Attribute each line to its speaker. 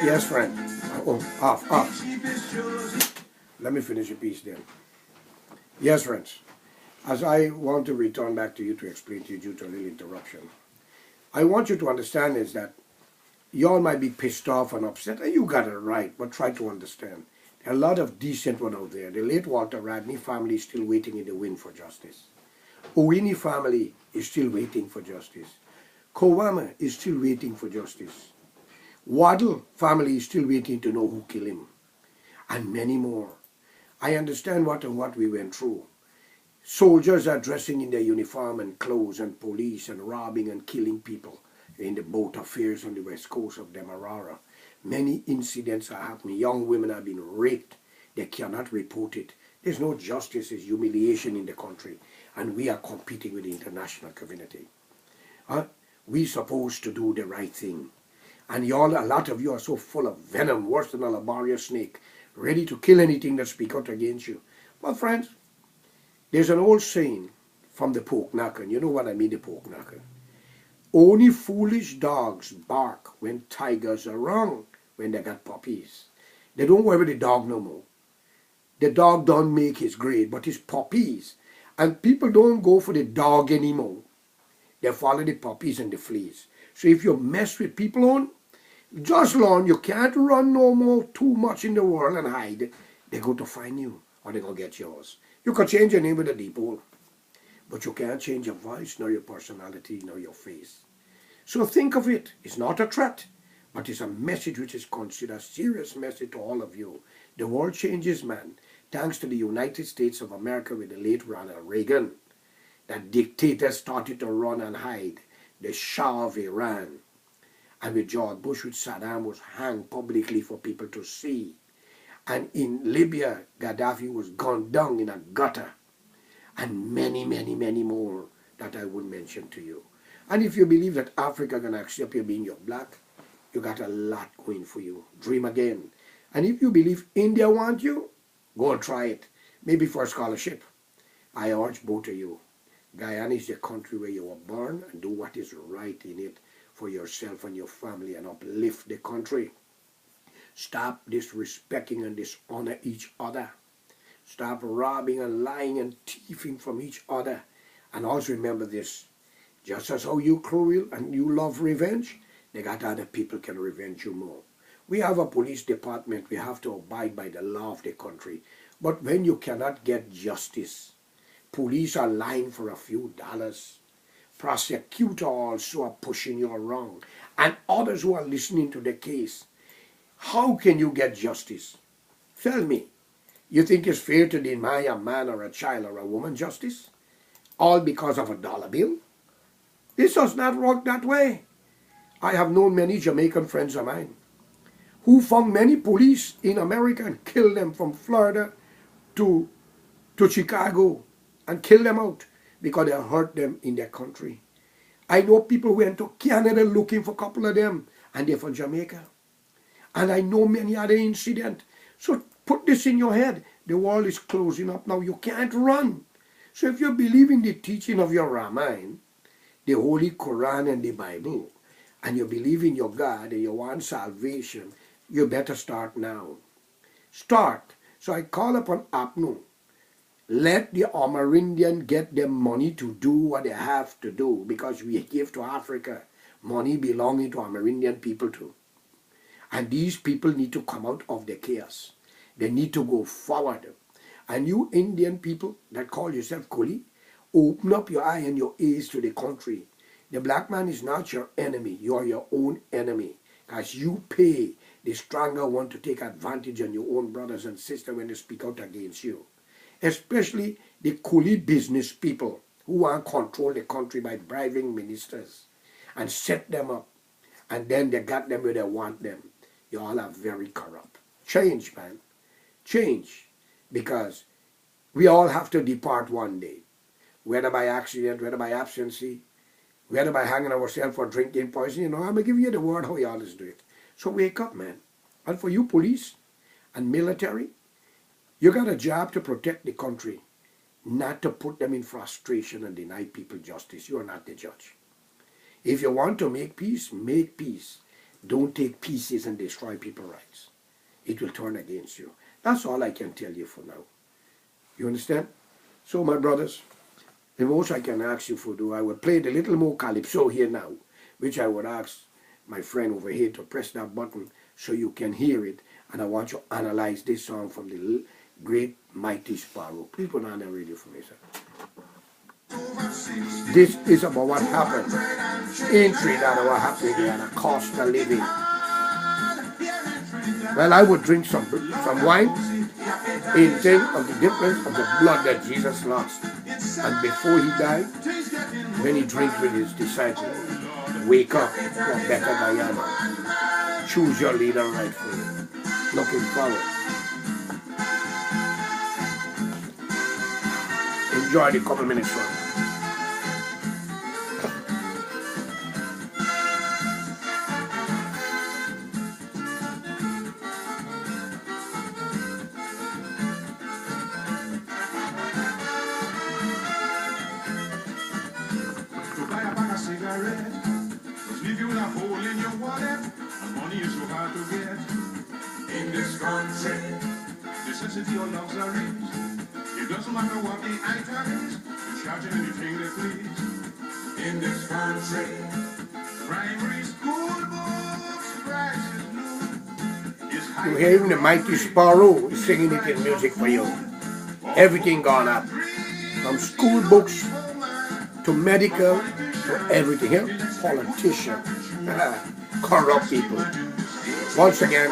Speaker 1: Yes, friend. Oh, off. Let me finish a piece then. Yes, friends. As I want to return back to you to explain to you due to a little interruption, I want you to understand is that y'all might be pissed off and upset, and you got it right, but try to understand. There are a lot of decent one out there. The late Walter Radney family is still waiting in the wind for justice. Owini family is still waiting for justice. Kowama is still waiting for justice. Waddle family is still waiting to know who killed him. And many more. I understand what we went through. Soldiers are dressing in their uniform and clothes, and police and robbing and killing people in the boat affairs on the west coast of Demerara. Many incidents are happening. Young women are being raped. They cannot report it. There's no justice. There's humiliation in the country. And we are competing with the international community. We're supposed to do the right thing. And y'all, a lot of you are so full of venom, worse than a laborious snake, ready to kill anything that speaks out against you. But friends, there's an old saying from the pork knocker, and you know what I mean, the pork knocker. Only foolish dogs bark when tigers are wrong, when they got puppies. They don't worry the dog no more. The dog don't make his grade, but his puppies. And people don't go for the dog anymore. They follow the puppies and the fleas. So if you mess with people on, just learn you can't run no more too much in the world and hide. They're going to find you, or they're going to get yours. You can change your name with a deep hole, but you can't change your voice, nor your personality, nor your face. So think of it. It's not a threat, but it's a message which is considered a serious message to all of you. The world changes, man, thanks to the United States of America with the late Ronald Reagan. That dictator started to run and hide. The Shah of Iran. And with George Bush, with Saddam, was hanged publicly for people to see. And in Libya, Gaddafi was gunned down in a gutter. And many, many, many more that I wouldn't mention to you. And if you believe that Africa can accept you being your black, you got a lot going for you. Dream again. And if you believe India want you, go and try it. Maybe for a scholarship. I urge both of you. Guyana is the country where you were born, and do what is right in it for yourself and your family and uplift the country. Stop disrespecting and dishonor each other. Stop robbing and lying and thieving from each other. And also remember this, just as how you cruel and you love revenge, they got other people can revenge you more. We have a police department. We have to abide by the law of the country. But when you cannot get justice, police are lying for a few dollars. Prosecutor also are pushing you around. And others who are listening to the case. How can you get justice? Tell me. You think it's fair to deny a man or a child or a woman justice? All because of a dollar bill? This does not work that way. I have known many Jamaican friends of mine who found many police in America and killed them from Florida to Chicago and killed them out because they hurt them in their country. I know people who went to Canada looking for a couple of them, and they're from Jamaica. And I know many other incidents. So put this in your head. The world is closing up now. You can't run. So if you believe in the teaching of your Ramayana, the Holy Quran and the Bible, and you believe in your God and you want salvation, you better start now. Start. So I call upon APNU. Let the Amerindian get their money to do what they have to do, because we give to Africa money belonging to Amerindian people too. And these people need to come out of the chaos. They need to go forward. And you Indian people that call yourself Kuli, open up your eye and your ears to the country. The black man is not your enemy. You are your own enemy. Because you pay the stronger one to take advantage of your own brothers and sisters when they speak out against you. Especially the Kuli business people who want to control the country by bribing ministers and set them up. And then they got them where they want them. You all are very corrupt. Change, man. Change. Because we all have to depart one day. Whether by accident, whether by absentee, whether by hanging ourselves for drinking poison. You know, I'm going to give you the word how you always do it. So wake up, man. And for you police and military, you got a job to protect the country, not to put them in frustration and deny people justice. You are not the judge. If you want to make peace, make peace. Don't take pieces and destroy people's rights. It will turn against you. That's all I can tell you for now. You understand? So, my brothers, the most I can ask you for, I will play the little more calypso here now, which I would ask my friend over here to press that button so you can hear it. And I want you to analyze this song from the great Mighty Sparrow. Please put on the radio for me, sir. This is about what happened in Trinidad and what happened there and the cost of living. Well, I would drink some wine in terms of the difference of the blood that Jesus lost. And before he died, when he drinks with his disciples, wake up for a better Guyana. Choose your leader rightfully. Looking forward. Enjoy the couple minutes from.
Speaker 2: Leave you with a hole in your wallet, and money is so hard to get. In this country, necessity or luxuries, it doesn't matter what the item is, you're charging anything they please. In this country, primary school books, prices low.
Speaker 1: You hear him, the Mighty Sparrow, singing it in music for you. Everything gone up. From school books to medical to everything. Here, politicians, corrupt people. Once again,